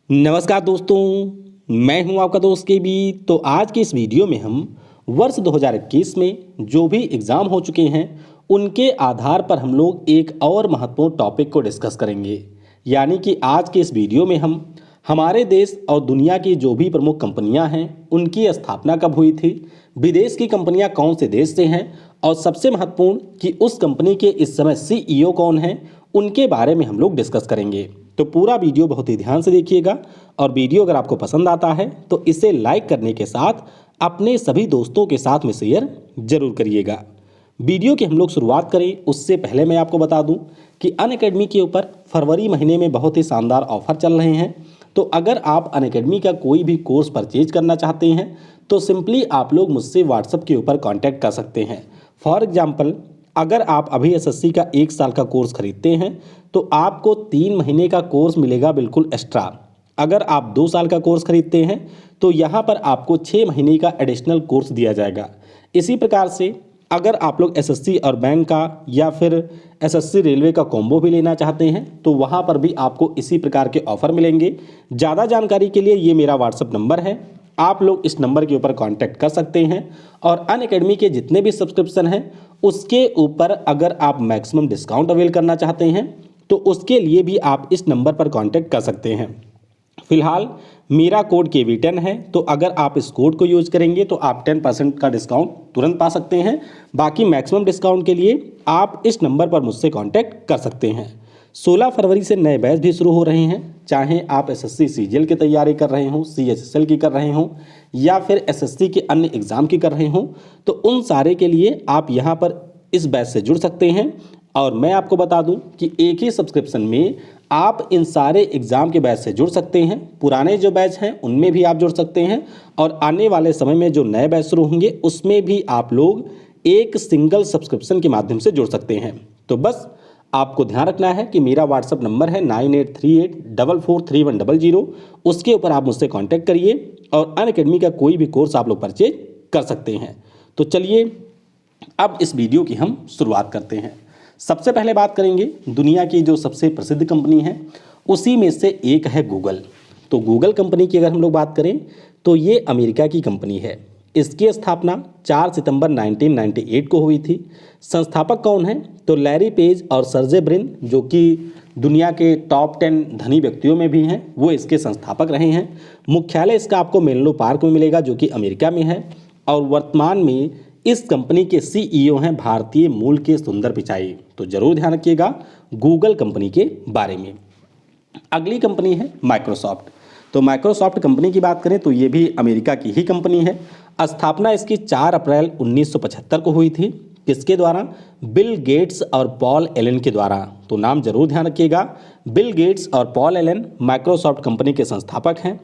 नमस्कार दोस्तों, मैं हूं आपका दोस्त के बी। तो आज की इस वीडियो में हम वर्ष 2021 में जो भी एग्ज़ाम हो चुके हैं उनके आधार पर हम लोग एक और महत्वपूर्ण टॉपिक को डिस्कस करेंगे। यानी कि आज के इस वीडियो में हम हमारे देश और दुनिया की जो भी प्रमुख कंपनियां हैं उनकी स्थापना कब हुई थी, विदेश की कंपनियां कौन से देश से हैं और सबसे महत्वपूर्ण कि उस कंपनी के इस समय सीईओ कौन हैं, उनके बारे में हम लोग डिस्कस करेंगे। तो पूरा वीडियो बहुत ही ध्यान से देखिएगा और वीडियो अगर आपको पसंद आता है तो इसे लाइक करने के साथ अपने सभी दोस्तों के साथ में शेयर जरूर करिएगा। वीडियो की हम लोग शुरुआत करें उससे पहले मैं आपको बता दूं कि अनअकैडमी के ऊपर फरवरी महीने में बहुत ही शानदार ऑफर चल रहे हैं। तो अगर आप अनअकैडमी का कोई भी कोर्स परचेज करना चाहते हैं तो सिंपली आप लोग मुझसे व्हाट्सएप के ऊपर कांटेक्ट कर सकते हैं। फॉर एग्जांपल, अगर आप अभी एसएससी का 1 साल का कोर्स खरीदते हैं तो आपको 3 महीने का कोर्स मिलेगा बिल्कुल एक्स्ट्रा। अगर आप 2 साल का कोर्स खरीदते हैं तो यहाँ पर आपको 6 महीने का एडिशनल कोर्स दिया जाएगा। इसी प्रकार से अगर आप लोग एसएससी और बैंक का या फिर एसएससी रेलवे का कॉम्बो भी लेना चाहते हैं तो वहाँ पर भी आपको इसी प्रकार के ऑफर मिलेंगे। ज़्यादा जानकारी के लिए ये मेरा व्हाट्सअप नंबर है, आप लोग इस नंबर के ऊपर कांटेक्ट कर सकते हैं। और अनअकैडमी के जितने भी सब्सक्रिप्शन हैं उसके ऊपर अगर आप मैक्सिमम डिस्काउंट अवेल करना चाहते हैं तो उसके लिए भी आप इस नंबर पर कांटेक्ट कर सकते हैं। फिलहाल मेरा कोड KV10 है, तो अगर आप इस कोड को यूज करेंगे तो आप 10% का डिस्काउंट तुरंत पा सकते हैं। बाकी मैक्सिमम डिस्काउंट के लिए आप इस नंबर पर मुझसे कांटेक्ट कर सकते हैं। 16 फरवरी से नए बैच भी शुरू हो रहे हैं, चाहे आप एसएससी सीजीएल की तैयारी कर रहे हों, CHSL की कर रहे हों या फिर एसएससी के अन्य एग्ज़ाम की कर रहे हों, तो उन सारे के लिए आप यहाँ पर इस बैच से जुड़ सकते हैं। और मैं आपको बता दूं कि एक ही सब्सक्रिप्शन में आप इन सारे एग्ज़ाम के बैच से जुड़ सकते हैं। पुराने जो बैच हैं उनमें भी आप जुड़ सकते हैं और आने वाले समय में जो नए बैच शुरू होंगे उसमें भी आप लोग एक सिंगल सब्सक्रिप्शन के माध्यम से जुड़ सकते हैं। तो बस आपको ध्यान रखना है कि मेरा व्हाट्सअप नंबर है 9838443100। उसके ऊपर आप मुझसे कांटेक्ट करिए और अनअकैडमी का कोई भी कोर्स आप लोग परचेज कर सकते हैं। तो चलिए अब इस वीडियो की हम शुरुआत करते हैं। सबसे पहले बात करेंगे दुनिया की जो सबसे प्रसिद्ध कंपनी है उसी में से एक है गूगल। तो गूगल कंपनी की अगर हम लोग बात करें तो ये अमेरिका की कंपनी है। इसकी स्थापना 4 सितंबर 1998 को हुई थी। संस्थापक कौन है तो लैरी पेज और सर्जे ब्रिन, जो कि दुनिया के टॉप 10 धनी व्यक्तियों में भी हैं, वो इसके संस्थापक रहे हैं। मुख्यालय इसका आपको मेनलो पार्क में मिलेगा जो कि अमेरिका में है। और वर्तमान में इस कंपनी के सीईओ हैं भारतीय मूल के सुंदर पिचाई। तो जरूर ध्यान रखिएगा गूगल कंपनी के बारे में। अगली कंपनी है माइक्रोसॉफ्ट। तो माइक्रोसॉफ्ट कंपनी की बात करें तो ये भी अमेरिका की ही कंपनी है। स्थापना इसकी 4 अप्रैल 1975 को हुई थी। किसके द्वारा? बिल गेट्स और पॉल एलन के द्वारा। तो नाम जरूर ध्यान रखिएगा, बिल गेट्स और पॉल एलन माइक्रोसॉफ्ट कंपनी के संस्थापक हैं।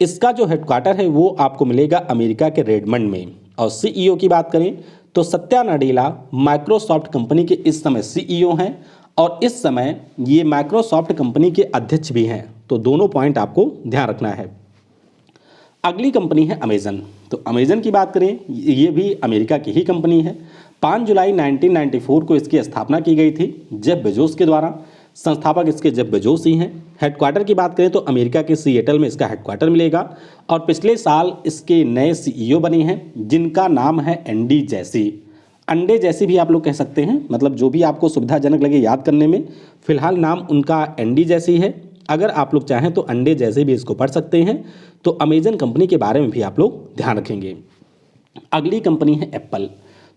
इसका जो हेडक्वार्टर है वो आपको मिलेगा अमेरिका के रेडमंड में। और सीईओ की बात करें तो सत्या नाडेला माइक्रोसॉफ्ट कंपनी के इस समय सीईओ हैं और इस समय ये माइक्रोसॉफ्ट कंपनी के अध्यक्ष भी हैं। तो दोनों पॉइंट आपको ध्यान रखना है। अगली कंपनी है अमेजन। तो अमेजन की बात करें, ये भी अमेरिका की ही कंपनी है। 5 जुलाई 1994 को इसकी स्थापना की गई थी जेफ बेजोस के द्वारा। संस्थापक इसके जेफ बेजोस ही हैं। हेडक्वार्टर की बात करें तो अमेरिका के सिएटल में इसका हेडक्वार्टर मिलेगा। और पिछले साल इसके नए सीईओ बने हैं जिनका नाम है एंडी जैसी। अंडे जैसी भी आप लोग कह सकते हैं, मतलब जो भी आपको सुविधाजनक लगे याद करने में। फिलहाल नाम उनका एंडी जैसी है। अगर आप लोग चाहें तो अंडे जैसे भी इसको पढ़ सकते हैं। तो अमेजन कंपनी के बारे में भी आप लोग ध्यान रखेंगे। अगली कंपनी है एप्पल।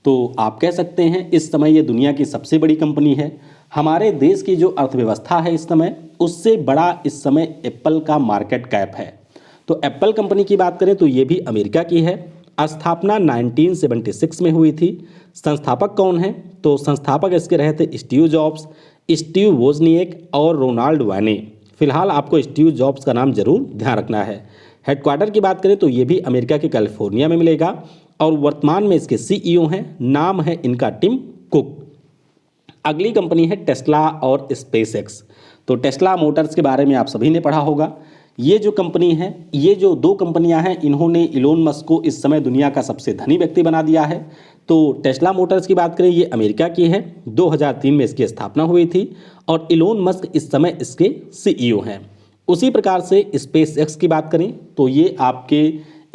तो आप कह सकते हैं इस समय ये दुनिया की सबसे बड़ी कंपनी है। हमारे देश की जो अर्थव्यवस्था है इस समय, उससे बड़ा इस समय एप्पल का मार्केट कैप है। तो एप्पल कंपनी की बात करें तो ये भी अमेरिका की है। स्थापना 1976 में हुई थी। संस्थापक कौन है तो संस्थापक इसके रहे थे स्टीव जॉब्स, स्टीव वोजनिएक और रोनाल्ड वाने। फिलहाल आपको स्टीव जॉब्स का नाम जरूर ध्यान रखना है। हेडक्वार्टर की बात करें तो ये भी अमेरिका के कैलिफोर्निया में मिलेगा और वर्तमान में इसके सीईओ हैं, नाम है इनका टिम कुक। अगली कंपनी है टेस्ला और स्पेसएक्स। तो टेस्ला मोटर्स के बारे में आप सभी ने पढ़ा होगा। ये जो कंपनी है, ये जो 2 कंपनियां हैं, इन्होंने इलोन मस्क को इस समय दुनिया का सबसे धनी व्यक्ति बना दिया है। तो टेस्ला मोटर्स की बात करें, ये अमेरिका की है। 2003 में इसकी स्थापना हुई थी और इलोन मस्क इस समय इसके सीईओ हैं। उसी प्रकार से स्पेस एक्स की बात करें तो ये आपके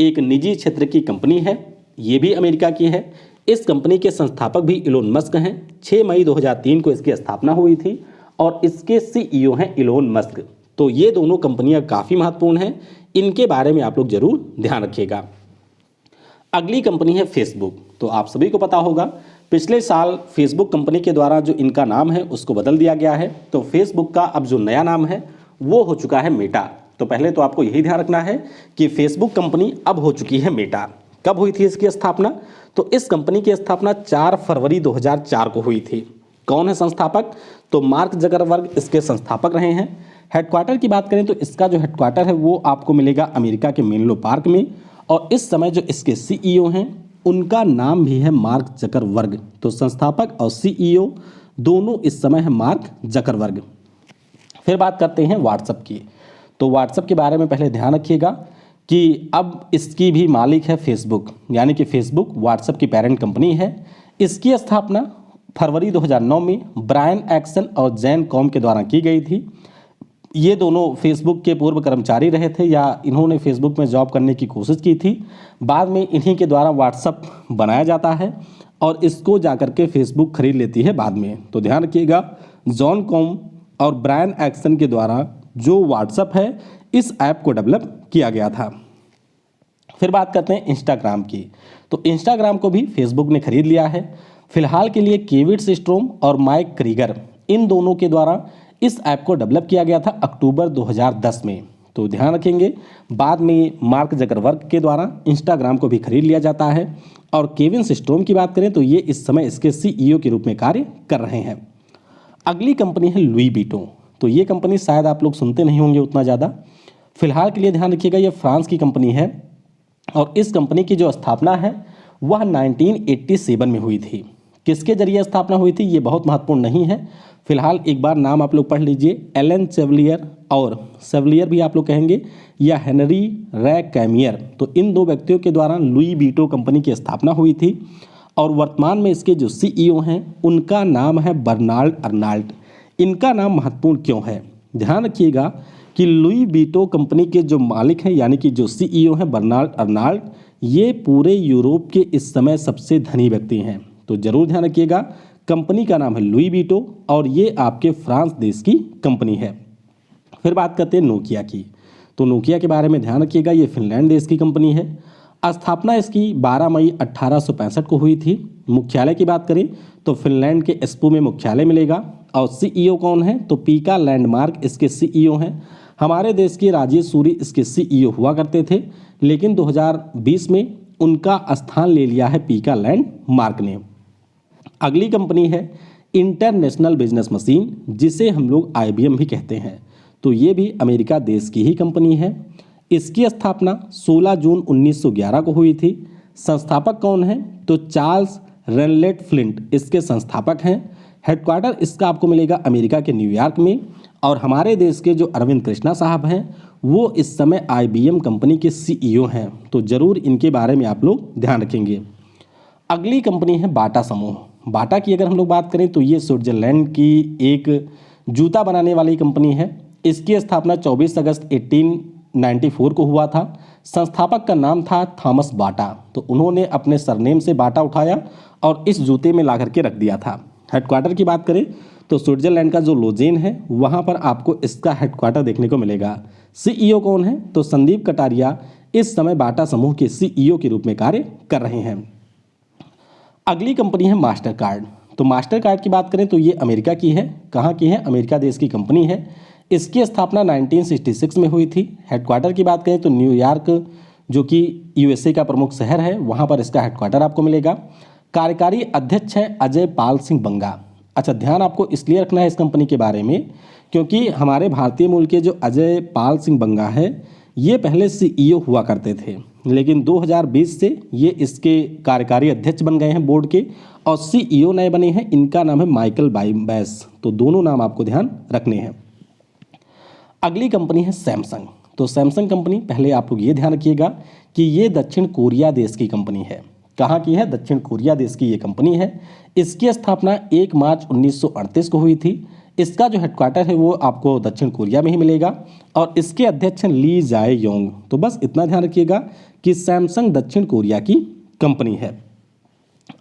एक निजी क्षेत्र की कंपनी है, ये भी अमेरिका की है। इस कंपनी के संस्थापक भी इलोन मस्क हैं। 6 मई 2003 को इसकी स्थापना हुई थी और इसके सीईओ हैं इलोन मस्क। तो ये दोनों कंपनियां काफ़ी महत्वपूर्ण हैं, इनके बारे में आप लोग जरूर ध्यान रखिएगा। अगली कंपनी है फेसबुक। तो आप सभी को पता होगा पिछले साल फेसबुक कंपनी के द्वारा जो इनका नाम है उसको बदल दिया गया है। तो फेसबुक का अब जो नया नाम है वो हो चुका है मेटा। तो पहले तो आपको यही ध्यान रखना है कि फेसबुक कंपनी अब हो चुकी है मेटा। कब हुई थी इसकी स्थापना? तो इस कंपनी की स्थापना 4 फरवरी 2004 को हुई थी। कौन है संस्थापक? तो मार्क जकरबर्ग इसके संस्थापक रहे हैं। हेडक्वार्टर की बात करें तो इसका जो हेडक्वार्टर है वो आपको मिलेगा अमेरिका के मेनलो पार्क में, और इस समय जो इसके सीईओ हैं उनका नाम भी है मार्क जकरबर्ग। तो संस्थापक और सीईओ दोनों इस समय है मार्क जकरबर्ग। फिर बात करते हैं व्हाट्सएप की। तो व्हाट्सएप के बारे में पहले ध्यान रखिएगा कि अब इसकी भी मालिक है फेसबुक, यानी कि फेसबुक व्हाट्सएप की पेरेंट कंपनी है। इसकी स्थापना फरवरी 2009 में ब्रायन एक्सन और जैन कॉम के द्वारा की गई थी। ये दोनों फेसबुक के पूर्व कर्मचारी रहे थे या इन्होंने फेसबुक में जॉब करने की कोशिश की थी। बाद में इन्हीं के द्वारा व्हाट्सएप बनाया जाता है और इसको जाकर के फेसबुक खरीद लेती है बाद में। तो ध्यान रखिएगा, जॉन कॉम और ब्रायन एक्सन के द्वारा जो व्हाट्सएप है इस ऐप को डेवलप किया गया था। फिर बात करते हैं इंस्टाग्राम की। तो इंस्टाग्राम को भी फेसबुक ने खरीद लिया है। फिलहाल के लिए केविट सिस्ट्रोम और माइक क्रीगर इन दोनों के द्वारा इस ऐप को डेवलप किया गया था अक्टूबर 2010 में। तो ध्यान रखेंगे, बाद में मार्क जकरबर्ग के द्वारा इंस्टाग्राम को भी खरीद लिया जाता है। और केविन सिस्ट्रोम की बात करें तो ये इस समय इसके सीईओ के रूप में कार्य कर रहे हैं। अगली कंपनी है लुई बीटो। तो ये कंपनी शायद आप लोग सुनते नहीं होंगे उतना ज़्यादा। फिलहाल के लिए ध्यान रखिएगा, ये फ्रांस की कंपनी है और इस कंपनी की जो स्थापना है वह 1987 में हुई थी। किसके जरिए स्थापना हुई थी ये बहुत महत्वपूर्ण नहीं है। फिलहाल एक बार नाम आप लोग पढ़ लीजिए, एलन सेवलियर, और सेवलियर भी आप लोग कहेंगे, या हेनरी रे कैमियर। तो इन दो व्यक्तियों के द्वारा लुई बीटो कंपनी की स्थापना हुई थी और वर्तमान में इसके जो सीईओ हैं उनका नाम है बर्नार्ड अर्नाल्ड। इनका नाम महत्वपूर्ण क्यों है? ध्यान रखिएगा कि लुई बीटो कंपनी के जो मालिक हैं यानी कि जो सीईओ हैं बर्नार्ड अर्नाल्ड, ये पूरे यूरोप के इस समय सबसे धनी व्यक्ति हैं। तो जरूर ध्यान रखिएगा, कंपनी का नाम है लुई बीटो और ये आपके फ्रांस देश की कंपनी है। फिर बात करते हैं नोकिया की। तो नोकिया के बारे में ध्यान रखिएगा, ये फिनलैंड देश की कंपनी है। स्थापना इसकी 12 मई 1865 को हुई थी। मुख्यालय की बात करें तो फिनलैंड के एस्पो में मुख्यालय मिलेगा। और सीईओ कौन है? तो पीका लैंडमार्क इसके सीईओ हैं। हमारे देश के राजेश सूरी इसके सीईओ हुआ करते थे, लेकिन 2020 में उनका स्थान ले लिया है पीका लैंडमार्क ने। अगली कंपनी है इंटरनेशनल बिजनेस मशीन, जिसे हम लोग IBM भी कहते हैं। तो ये भी अमेरिका देश की ही कंपनी है। इसकी स्थापना 16 जून 1911 को हुई थी। संस्थापक कौन है? तो चार्ल्स रेनलेट फ्लिंट इसके संस्थापक हैं। हेडक्वार्टर इसका आपको मिलेगा अमेरिका के न्यूयॉर्क में। और हमारे देश के जो अरविंद कृष्णा साहब हैं वो इस समय IBM कंपनी के सीईओ हैं। तो ज़रूर इनके बारे में आप लोग ध्यान रखेंगे। अगली कंपनी है बाटा समूह। बाटा की अगर हम लोग बात करें तो ये स्विट्जरलैंड की एक जूता बनाने वाली कंपनी है। इसकी स्थापना 24 अगस्त 1894 को हुआ था। संस्थापक का नाम था थॉमस बाटा। तो उन्होंने अपने सरनेम से बाटा उठाया और इस जूते में ला करके रख दिया था। हेडक्वार्टर की बात करें तो स्विट्जरलैंड का जो लोजेन है वहाँ पर आपको इसका हेडक्वार्टर देखने को मिलेगा। सीईओ कौन है? तो संदीप कटारिया इस समय बाटा समूह के सीईओ के रूप में कार्य कर रहे हैं। अगली कंपनी है मास्टर कार्ड। तो मास्टर कार्ड की बात करें तो ये अमेरिका की है। कहाँ की है? अमेरिका देश की कंपनी है। इसकी स्थापना 1966 में हुई थी। हेडक्वार्टर की बात करें तो न्यूयॉर्क जो कि USA का प्रमुख शहर है वहाँ पर इसका हेडक्वार्टर आपको मिलेगा। कार्यकारी अध्यक्ष हैं अजय पाल सिंह बंगा। अच्छा, ध्यान आपको इसलिए रखना है इस कंपनी के बारे में क्योंकि हमारे भारतीय मूल के जो अजय पाल सिंह बंगा है ये पहले सीईओ हुआ करते थे, लेकिन 2020 से ये इसके कार्यकारी अध्यक्ष बन गए हैं बोर्ड के और सीईओ नए बने हैं। इनका नाम है माइकल बैस। तो दोनों नाम आपको ध्यान रखने हैं। अगली कंपनी है सैमसंग। तो सैमसंग कंपनी, पहले आप लोग ये ध्यान रखिएगा कि ये दक्षिण कोरिया देश की कंपनी है। कहाँ की है? दक्षिण कोरिया देश की ये कंपनी है। इसकी स्थापना 1 मार्च 1938 को हुई थी। इसका जो हेडक्वार्टर है वो आपको दक्षिण कोरिया में ही मिलेगा और इसके अध्यक्ष हैं ली जाए योंग। तो बस इतना ध्यान रखिएगा कि सैमसंग दक्षिण कोरिया की कंपनी है।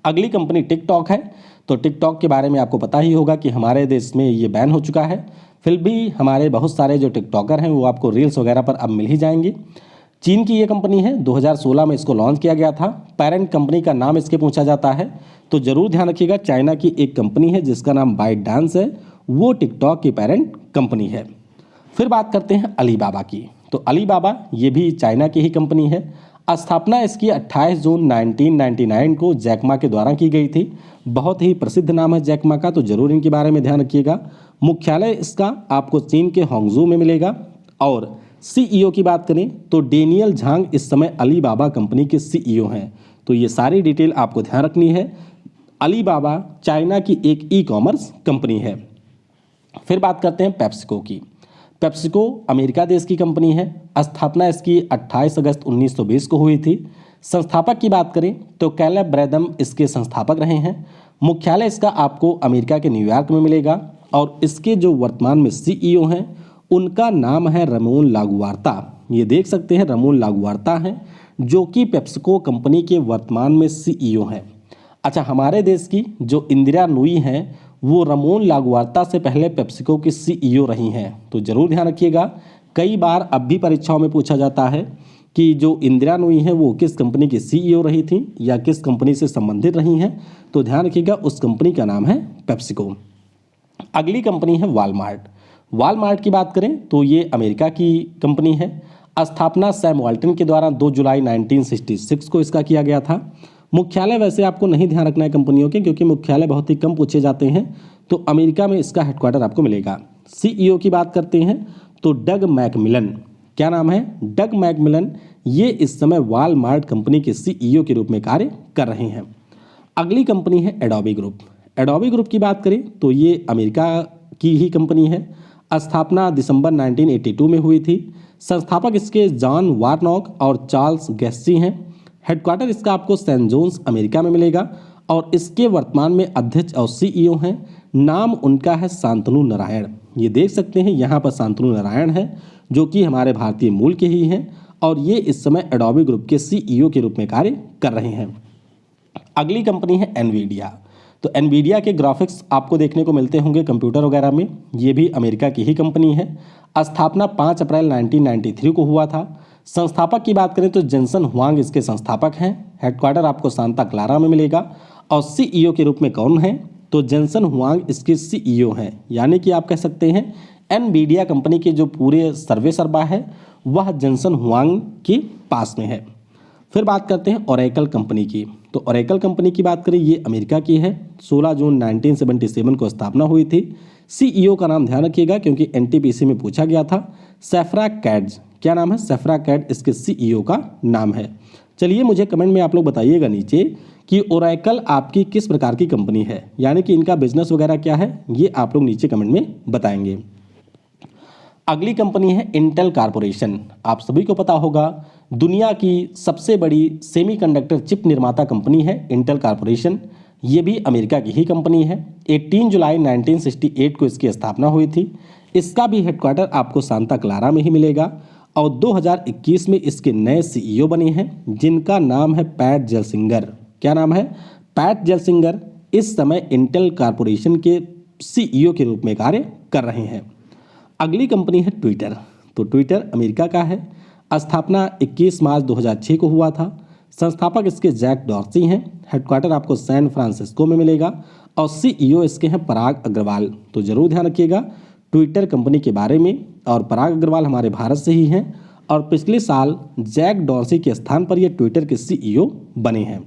अगली कंपनी टिकटॉक है। तो टिकटॉक के बारे में आपको पता ही होगा कि हमारे देश में ये बैन हो चुका है, फिर भी हमारे बहुत सारे जो टिकटॉकर हैं वो आपको रील्स वगैरह पर अब मिल ही जाएंगे। चीन की ये कंपनी है, 2016 में इसको लॉन्च किया गया था। पेरेंट कंपनी का नाम इसके पूछा जाता है तो ज़रूर ध्यान रखिएगा, चाइना की एक कंपनी है जिसका नाम बाइट डांस है, वो टिकटॉक की पेरेंट कंपनी है। फिर बात करते हैं अलीबाबा की। तो अलीबाबा ये भी चाइना की ही कंपनी है। स्थापना इसकी 28 जून 1999 को जैकमा के द्वारा की गई थी। बहुत ही प्रसिद्ध नाम है जैकमा का, तो जरूर इनके बारे में ध्यान रखिएगा। मुख्यालय इसका आपको चीन के होंगजू में मिलेगा। और सीईओ की बात करें तो डेनियल झांग इस समय अलीबाबा कंपनी के सीईओ हैं। तो ये सारी डिटेल आपको ध्यान रखनी है। अलीबाबा चाइना की एक ई कॉमर्स कंपनी है। फिर बात करते हैं पेप्सिको की। पेप्सिको अमेरिका देश की कंपनी है। स्थापना इसकी 28 अगस्त 1920 को हुई थी। संस्थापक की बात करें तो कैलेब ब्रैदम इसके संस्थापक रहे हैं। मुख्यालय इसका आपको अमेरिका के न्यूयॉर्क में मिलेगा और इसके जो वर्तमान में सीईओ हैं उनका नाम है रमोन लागुआर्ता। ये देख सकते हैं रमोन लागुआर्ता हैं जो कि पेप्सिको कंपनी के वर्तमान में सीईओ हैं। अच्छा, हमारे देश की जो इंदिरा नूई हैं वो रमोन लागुआर्ता से पहले पेप्सिको की सीईओ रही हैं। तो ज़रूर ध्यान रखिएगा, कई बार अब भी परीक्षाओं में पूछा जाता है कि जो इंदिरा नूई है वो किस कंपनी की सीईओ रही थी या किस कंपनी से संबंधित रही हैं। तो ध्यान रखिएगा, उस कंपनी का नाम है पेप्सिको। अगली कंपनी है वॉलमार्ट। वॉलमार्ट की बात करें तो ये अमेरिका की कंपनी है। स्थापना सैम वाल्टन के द्वारा 2 जुलाई 1966 को इसका किया गया था। मुख्यालय वैसे आपको नहीं ध्यान रखना है कंपनियों के, क्योंकि मुख्यालय बहुत ही कम पूछे जाते हैं, तो अमेरिका में इसका हेडक्वार्टर आपको मिलेगा। सीईओ की बात करते हैं तो डग मैकमिलन, क्या नाम है, डग मैकमिलन, ये इस समय वॉलमार्ट कंपनी के सीईओ के रूप में कार्य कर रहे हैं। अगली कंपनी है एडोबी ग्रुप। एडोबी ग्रुप की बात करें तो ये अमेरिका की ही कंपनी है। स्थापना दिसंबर 1982 में हुई थी। संस्थापक इसके जॉन वार्नॉक और चार्ल्स गेस्सी हैं। हेडक्वार्टर इसका आपको सैन जोन्स अमेरिका में मिलेगा और इसके वर्तमान में अध्यक्ष और सीईओ हैं। नाम उनका है शांतनु नारायण। ये देख सकते हैं यहाँ पर शांतनु नारायण है जो कि हमारे भारतीय मूल के ही हैं और ये इस समय एडोबी ग्रुप के सीईओ के रूप में कार्य कर रहे हैं। अगली कंपनी है एनवीडिया। तो एनवीडिया के ग्राफिक्स आपको देखने को मिलते होंगे कंप्यूटर वगैरह में, ये भी अमेरिका की ही कंपनी है। स्थापना 5 अप्रैल 1993 को हुआ था। संस्थापक की बात करें तो जेंसन हुआंग इसके संस्थापक हैं। हेडक्वार्टर आपको सांता क्लारा में मिलेगा और सीईओ के रूप में कौन है, तो जेंसन हुआंग इसके सीईओ हैं। यानी कि आप कह सकते हैं एनवीडिया कंपनी के जो पूरे सर्वे सर्बा है वह जेंसन हुआंग के पास में है। फिर बात करते हैं ओरेकल कंपनी की। तो ओरेकल कंपनी की बात करें, ये अमेरिका की है। 16 जून 1977 को स्थापना हुई थी। सीईओ का नाम ध्यान रखिएगा क्योंकि एनटीपीसी में पूछा गया था। सेफ्रा कैड्स, क्या नाम है, सेफ्रा कैड इसके सीईओ का नाम है। चलिए मुझे कमेंट में आप लोग बताइएगा नीचे कि ओरेकल आपकी किस प्रकार की कंपनी है, यानी कि इनका बिजनेस वगैरह क्या है, ये आप लोग नीचे कमेंट में बताएंगे। अगली कंपनी है इंटेल कॉर्पोरेशन। आप सभी को पता होगा दुनिया की सबसे बड़ी सेमीकंडक्टर चिप निर्माता कंपनी है इंटेल कॉर्पोरेशन। ये भी अमेरिका की ही कंपनी है। 18 जुलाई 1968 को इसकी स्थापना हुई थी। इसका भी हेडक्वार्टर आपको सांता क्लारा में ही मिलेगा और 2021 में इसके नए सीईओ बने हैं जिनका नाम है पैट जेलसिंगर। क्या नाम है, पैट जेलसिंगर इस समय इंटेल कॉर्पोरेशन के सीईओ के रूप में कार्य कर रहे हैं। अगली कंपनी है ट्विटर। तो ट्विटर अमेरिका का है। स्थापना 21 मार्च 2006 को हुआ था। संस्थापक इसके जैक डॉर्सी हैं। हेडक्वार्टर आपको सैन फ्रांसिस्को में मिलेगा और सीईओ इसके हैं पराग अग्रवाल। तो जरूर ध्यान रखिएगा ट्विटर कंपनी के बारे में, और पराग अग्रवाल हमारे भारत से ही हैं और पिछले साल जैक डॉर्सी के स्थान पर ये ट्विटर के सीईओ बने हैं।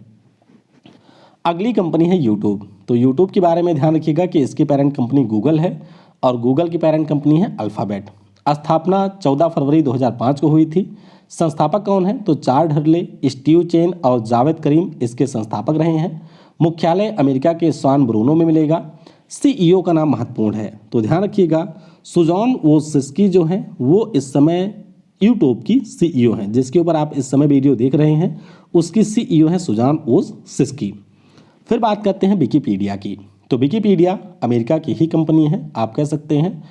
अगली कंपनी है यूट्यूब। तो यूट्यूब के बारे में ध्यान रखिएगा कि इसकी पेरेंट कंपनी गूगल है और गूगल की पेरेंट कंपनी है अल्फ़ाबेट। स्थापना 14 फरवरी 2005 को हुई थी। संस्थापक कौन है, तो चार्ल्स हर्ले, स्टीव चेन और जावेद करीम इसके संस्थापक रहे हैं। मुख्यालय अमेरिका के सैन ब्रूनो में मिलेगा। सीईओ का नाम महत्वपूर्ण है, तो ध्यान रखिएगा सुजान वोजिस्की जो हैं वो इस समय यूट्यूब की सीईओ हैं। जिसके ऊपर आप इस समय वीडियो देख रहे हैं उसकी सीईओ है सुजान वोजिस्की। फिर बात करते हैं विकिपीडिया की। तो विकिपीडिया अमेरिका की ही कंपनी है, आप कह सकते हैं।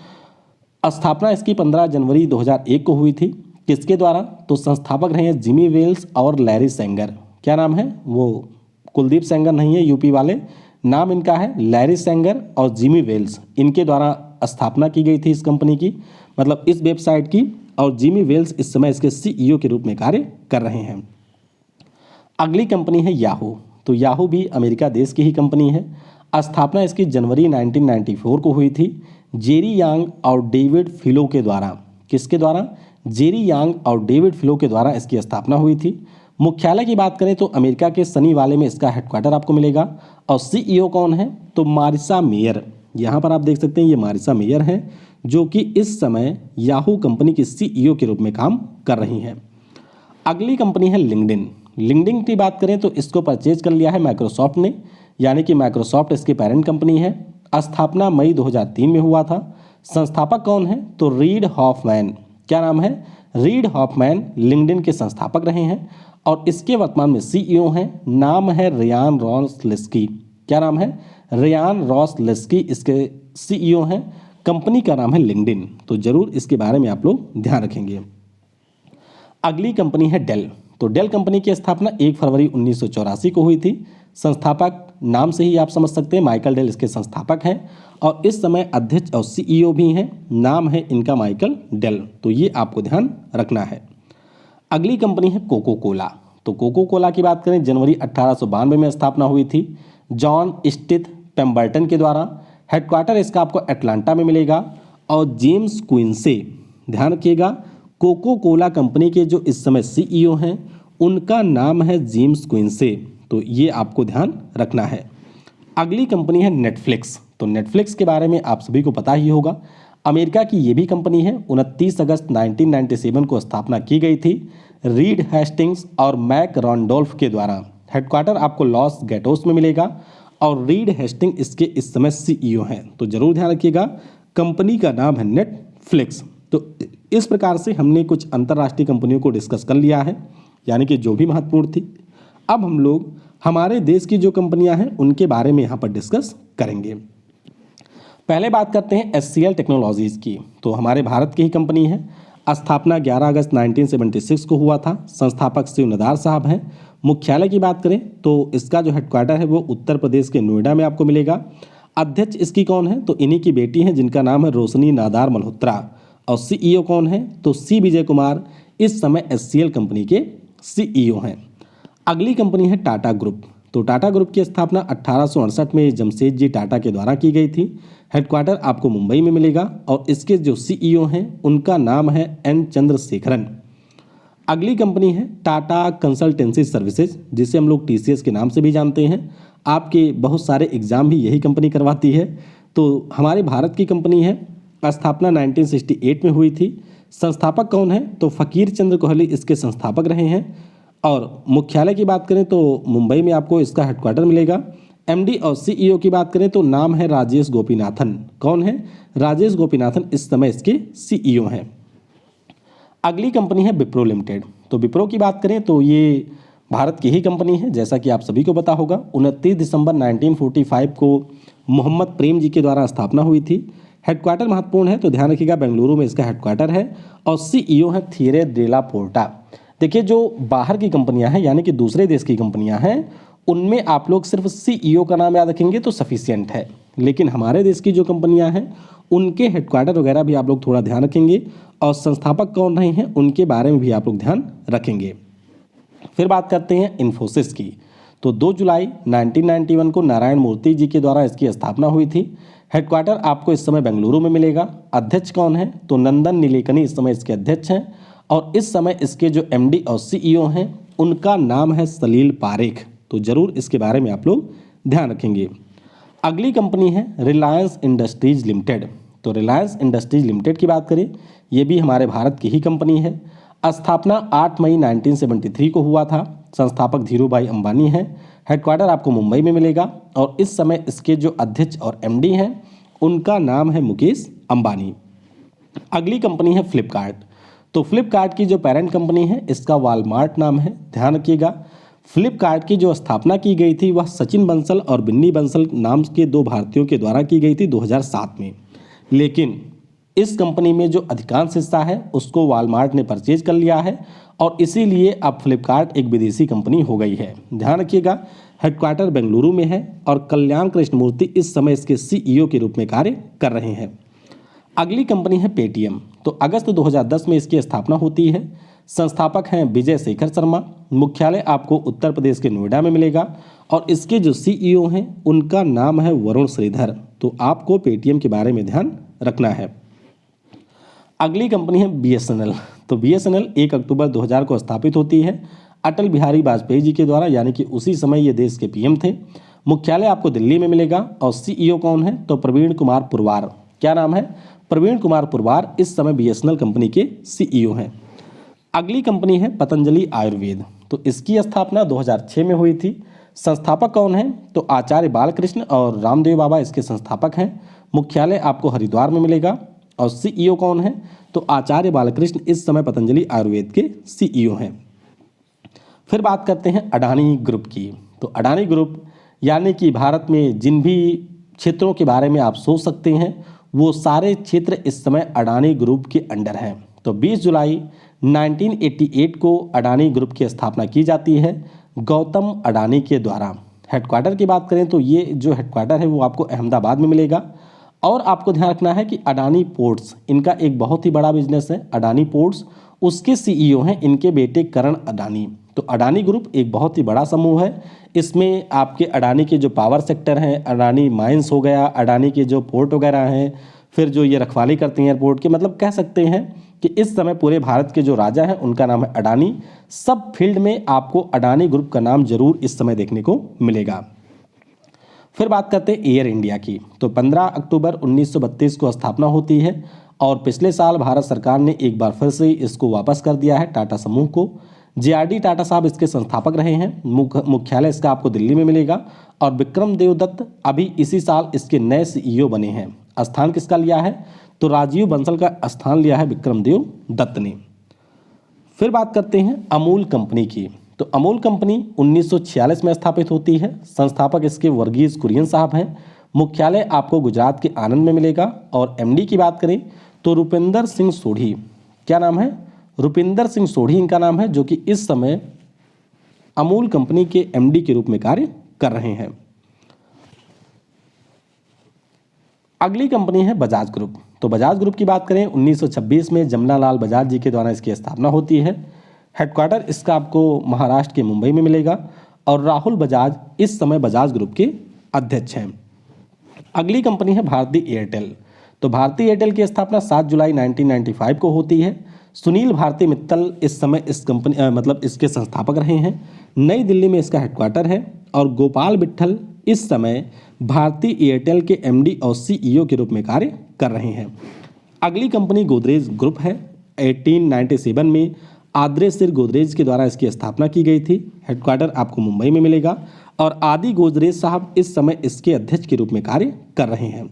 स्थापना इसकी 15 जनवरी 2001 को हुई थी। किसके द्वारा? तो संस्थापक रहे हैं जिमी वेल्स और लैरी सेंगर। क्या नाम है? वो कुलदीप सेंगर नहीं है यूपी वाले, नाम इनका है लैरी सेंगर और जिमी वेल्स, इनके द्वारा स्थापना की गई थी इस कंपनी की, मतलब इस वेबसाइट की। और जिमी वेल्स इस समय इसके सीईओ के रूप में कार्य कर रहे हैं। अगली कंपनी है याहू। तो याहू भी अमेरिका देश की ही कंपनी है। स्थापना इसकी जनवरी 1994 को हुई थी जेरी यांग और डेविड फिलो के द्वारा। किसके द्वारा? जेरी यांग और डेविड फिलो के द्वारा इसकी स्थापना हुई थी। मुख्यालय की बात करें तो अमेरिका के सनी वाले में इसका हेडक्वार्टर आपको मिलेगा। और सीईओ कौन है? तो मारिसा मेयर। यहाँ पर आप देख सकते हैं ये मारिसा मेयर हैं, जो कि इस समय याहू कंपनी की सीईओ के रूप में काम कर रही हैं। अगली कंपनी है लिंक्डइन। लिंक्डइन की बात करें तो इसको परचेज कर लिया है माइक्रोसॉफ्ट ने, यानी कि माइक्रोसॉफ्ट इसकी पेरेंट कंपनी है। स्थापना मई 2003 में हुआ था। संस्थापक कौन है? तो रीड हॉफमैन। क्या नाम है? रीड हॉफमैन लिंक्डइन के संस्थापक रहे हैं और इसके वर्तमान में सीईओ हैं। नाम है रियान रॉसलेस्की। क्या नाम है? रियान रॉसलेस्की इसके सीईओ हैं। कंपनी का नाम है लिंक्डइन, तो जरूर इसके बारे में आप लोग ध्यान रखेंगे। अगली कंपनी है डेल। तो डेल कंपनी की स्थापना 1 फरवरी 1984 को हुई थी। संस्थापक नाम से ही आप समझ सकते हैं, माइकल डेल इसके संस्थापक हैं और इस समय अध्यक्ष और सीईओ भी हैं। नाम है इनका माइकल डेल, तो ये आपको ध्यान रखना है। अगली कंपनी है कोको कोला। तो कोको कोला की बात करें जनवरी 1892 में स्थापना हुई थी जॉन स्टिथ पेम्बर्टन के द्वारा। हेडक्वार्टर इसका आपको अटलांटा में मिलेगा और जेम्स क्विंसे, ध्यान रखिएगा, कोको कोला कंपनी के जो इस समय सीईओ हैं उनका नाम है जेम्स क्विंसे, तो ये आपको ध्यान रखना है। अगली कंपनी है नेटफ्लिक्स। तो नेटफ्लिक्स के बारे में आप सभी को पता ही होगा, अमेरिका की ये भी कंपनी है। 29 अगस्त 1997 को स्थापना की गई थी रीड हेस्टिंग्स और मैक रॉन्डोल्फ के द्वारा। हेडक्वार्टर आपको लॉस गैटोस में मिलेगा और रीड हेस्टिंग इसके इस समय सीईओ हैं, तो जरूर ध्यान रखिएगा। कंपनी का नाम है नेटफ्लिक्स। तो इस प्रकार से हमने कुछ अंतर्राष्ट्रीय कंपनियों को डिस्कस कर लिया है, यानी कि जो भी महत्वपूर्ण थी। अब हम लोग हमारे देश की जो कंपनियां हैं उनके बारे में यहाँ पर डिस्कस करेंगे। पहले बात करते हैं HCL टेक्नोलॉजीज़ की। तो हमारे भारत की ही कंपनी है। स्थापना 11 अगस्त 1976 को हुआ था। संस्थापक शिव नदार साहब हैं। मुख्यालय की बात करें तो इसका जो हेडक्वार्टर है वो उत्तर प्रदेश के नोएडा में आपको मिलेगा। अध्यक्ष इसकी कौन है? तो इन्हीं की बेटी हैं जिनका नाम है रोशनी नादार मल्होत्रा। और सीईओ कौन है? तो सी विजय कुमार इस समय HCL कंपनी के सीईओ हैं। अगली कंपनी है टाटा ग्रुप। तो टाटा ग्रुप की स्थापना 1868 में जमशेदजी टाटा के द्वारा की गई थी। हेडक्वार्टर आपको मुंबई में मिलेगा और इसके जो सीईओ हैं उनका नाम है एन चंद्रशेखरन। अगली कंपनी है टाटा कंसल्टेंसी सर्विसेज, जिसे हम लोग TCS के नाम से भी जानते हैं। आपके बहुत सारे एग्जाम भी यही कंपनी करवाती है। तो हमारे भारत की कंपनी है। स्थापना 1968 में हुई थी। संस्थापक कौन है? तो फकीर चंद्र कोहली इसके संस्थापक रहे हैं। और मुख्यालय की बात करें तो मुंबई में आपको इसका हेडक्वार्टर मिलेगा। MD और सीईओ की बात करें तो नाम है राजेश गोपीनाथन। कौन है? राजेश गोपीनाथन इस समय इसके सीईओ हैं। अगली कंपनी है विप्रो लिमिटेड। तो विप्रो की बात करें तो ये भारत की ही कंपनी है, जैसा कि आप सभी को पता होगा। 29 दिसंबर 1945 को मोहम्मद प्रेम जी के द्वारा स्थापना हुई थी। हेडक्वार्टर महत्वपूर्ण है तो ध्यान रखिएगा, बेंगलुरु में इसका हेडक्वार्टर है और सीईओ है थिएरे डेला पोर्टा। देखिए, जो बाहर की कंपनियां हैं यानी कि दूसरे देश की कंपनियां हैं उनमें आप लोग सिर्फ सीईओ का नाम याद रखेंगे तो सफिशिएंट है, लेकिन हमारे देश की जो कंपनियां हैं उनके हेडक्वार्टर वगैरह भी आप लोग थोड़ा ध्यान रखेंगे और संस्थापक कौन रहे हैं उनके बारे में भी आप लोग ध्यान रखेंगे। फिर बात करते हैं इन्फोसिस की। तो 2 जुलाई 1991 को नारायण मूर्ति जी के द्वारा इसकी स्थापना हुई थी। हेडक्वार्टर आपको इस समय बेंगलुरु में मिलेगा। अध्यक्ष कौन है? तो नंदन नीलेकनी इस समय इसके अध्यक्ष हैं और इस समय इसके जो MD और सीईओ हैं उनका नाम है सलील पारेख, तो जरूर इसके बारे में आप लोग ध्यान रखेंगे। अगली कंपनी है रिलायंस इंडस्ट्रीज लिमिटेड। तो रिलायंस इंडस्ट्रीज लिमिटेड की बात करें, ये भी हमारे भारत की ही कंपनी है। स्थापना 8 मई 1973 को हुआ था। संस्थापक धीरूभाई अंबानी हैं। हेडक्वार्टर आपको मुंबई में मिलेगा और इस समय इसके जो अध्यक्ष और MD हैं उनका नाम है मुकेश अंबानी। अगली कंपनी है फ्लिपकार्ट। तो फ्लिपकार्ट की जो पेरेंट कंपनी है इसका वॉलमार्ट नाम है, ध्यान रखिएगा। फ्लिपकार्ट की जो स्थापना की गई थी वह सचिन बंसल और बिन्नी बंसल नाम के दो भारतीयों के द्वारा की गई थी 2007 में। लेकिन इस कंपनी में जो अधिकांश हिस्सा है उसको वॉलमार्ट ने परचेज कर लिया है और इसीलिए अब फ्लिपकार्ट एक विदेशी कंपनी हो गई है। ध्यान रखिएगा, हेडक्वार्टर बेंगलुरु में है और कल्याण कृष्णमूर्ति इस समय इसके सीईओ के रूप में कार्य कर रहे हैं। अगली कंपनी है पेटीएम। तो अगस्त 2010 में इसकी स्थापना होती है। संस्थापक हैं विजय शेखर शर्मा। मुख्यालय आपको उत्तर प्रदेश के नोएडा में मिलेगा और इसके जो सीईओ हैं उनका नाम है वरुण श्रीधर। तो आपको पेटीएम के बारे में ध्यान रखना है। अगली कंपनी है बीएसएनएल। तो बीएसएनएल 1 अक्टूबर 2000 को स्थापित होती है अटल बिहारी वाजपेयी जी के द्वारा, यानी कि उसी समय ये देश के पीएम थे। मुख्यालय आपको दिल्ली में मिलेगा और सीईओ कौन है? तो प्रवीण कुमार पुरवार। क्या नाम है? प्रवीण कुमार पुरवार इस समय बीएसएनएल कंपनी के सीईओ हैं। अगली कंपनी है पतंजलि आयुर्वेद। तो इसकी स्थापना 2006 में हुई थी। संस्थापक कौन है? तो आचार्य बालकृष्ण और रामदेव बाबा इसके संस्थापक हैं। मुख्यालय आपको हरिद्वार में मिलेगा और सीईओ कौन है? तो आचार्य बालकृष्ण इस समय पतंजलि आयुर्वेद के सीईओ हैं। फिर बात करते हैं अडानी ग्रुप की। तो अडानी ग्रुप यानी कि भारत में जिन भी क्षेत्रों के बारे में आप सोच सकते हैं वो सारे क्षेत्र इस समय अडानी ग्रुप के अंडर हैं। तो 20 जुलाई 1988 को अडानी ग्रुप की स्थापना की जाती है गौतम अडानी के द्वारा। हेडक्वार्टर की बात करें तो ये जो हेडक्वार्टर है वो आपको अहमदाबाद में मिलेगा। और आपको ध्यान रखना है कि अडानी पोर्ट्स इनका एक बहुत ही बड़ा बिजनेस है। अडानी पोर्ट्स, उसके सीईओ हैं इनके बेटे करण अडानी। तो अडानी ग्रुप एक बहुत ही बड़ा समूह है। इसमें आपके अडानी के जो पावर सेक्टर हैं, अडानी माइंस हो गया, अडानी के जो पोर्ट वगैरह हैं, फिर जो ये रखवाली करते हैं एयरपोर्ट के, मतलब कह सकते हैं कि इस समय पूरे भारत के जो राजा हैं उनका नाम है अडानी। सब फील्ड में आपको अडानी ग्रुप का नाम जरूर इस समय देखने को मिलेगा। फिर बात करते हैं एयर इंडिया की। तो 15 अक्टूबर 1932 को स्थापना होती है और पिछले साल भारत सरकार ने एक बार फिर से इसको वापस कर दिया है टाटा समूह को। जेआरडी टाटा साहब इसके संस्थापक रहे हैं। मुख्यालय इसका आपको दिल्ली में मिलेगा और विक्रम देवदत्त अभी इसी साल इसके नए सीईओ बने हैं। स्थान किसका लिया है? तो राजीव बंसल का स्थान लिया है विक्रम देवदत्त ने। फिर बात करते हैं अमूल कंपनी की। तो अमूल कंपनी 1946 में स्थापित होती है। संस्थापक इसके वर्गीज कुरियन साहब हैं। मुख्यालय आपको गुजरात के आनंद में मिलेगा और एमडी की बात करें तो रुपिंदर सिंह सोढ़ी। क्या नाम है? रुपिंदर सिंह सोढ़ी इनका नाम है, जो कि इस समय अमूल कंपनी के एमडी के रूप में कार्य कर रहे हैं। अगली कंपनी है बजाज ग्रुप। तो बजाज ग्रुप की बात करें 1926 में जमनालाल बजाज जी के द्वारा इसकी स्थापना होती है। हेडक्वार्टर इसका आपको महाराष्ट्र के मुंबई में मिलेगा और राहुल बजाज इस समय बजाज ग्रुप के अध्यक्ष हैं। अगली कंपनी है भारती एयरटेल। तो भारती एयरटेल की स्थापना 7 जुलाई 1995 को होती है। सुनील भारती मित्तल इस समय इस कंपनी मतलब इसके संस्थापक रहे हैं। नई दिल्ली में इसका हेडक्वार्टर है और गोपाल विट्ठल इस समय भारती एयरटेल के एमडी और सीईओ के रूप में कार्य कर रहे हैं। अगली कंपनी गोदरेज ग्रुप है। 1897 में आद्रे सिर गोदरेज के द्वारा इसकी स्थापना की गई थी। हेडक्वार्टर आपको मुंबई में मिलेगा और आदि गोदरेज साहब इस समय इसके अध्यक्ष के रूप में कार्य कर रहे हैं।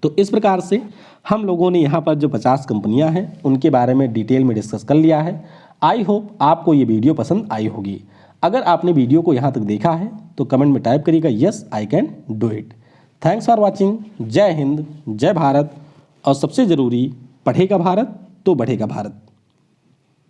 तो इस प्रकार से हम लोगों ने यहाँ पर जो 50 कंपनियाँ हैं उनके बारे में डिटेल में डिस्कस कर लिया है। आई होप आपको ये वीडियो पसंद आई होगी। अगर आपने वीडियो को यहाँ तक देखा है तो कमेंट में टाइप करिएगा yes I can do it. Thanks for watching. जय हिंद, जय भारत और सबसे ज़रूरी, पढ़ेगा भारत तो बढ़ेगा भारत।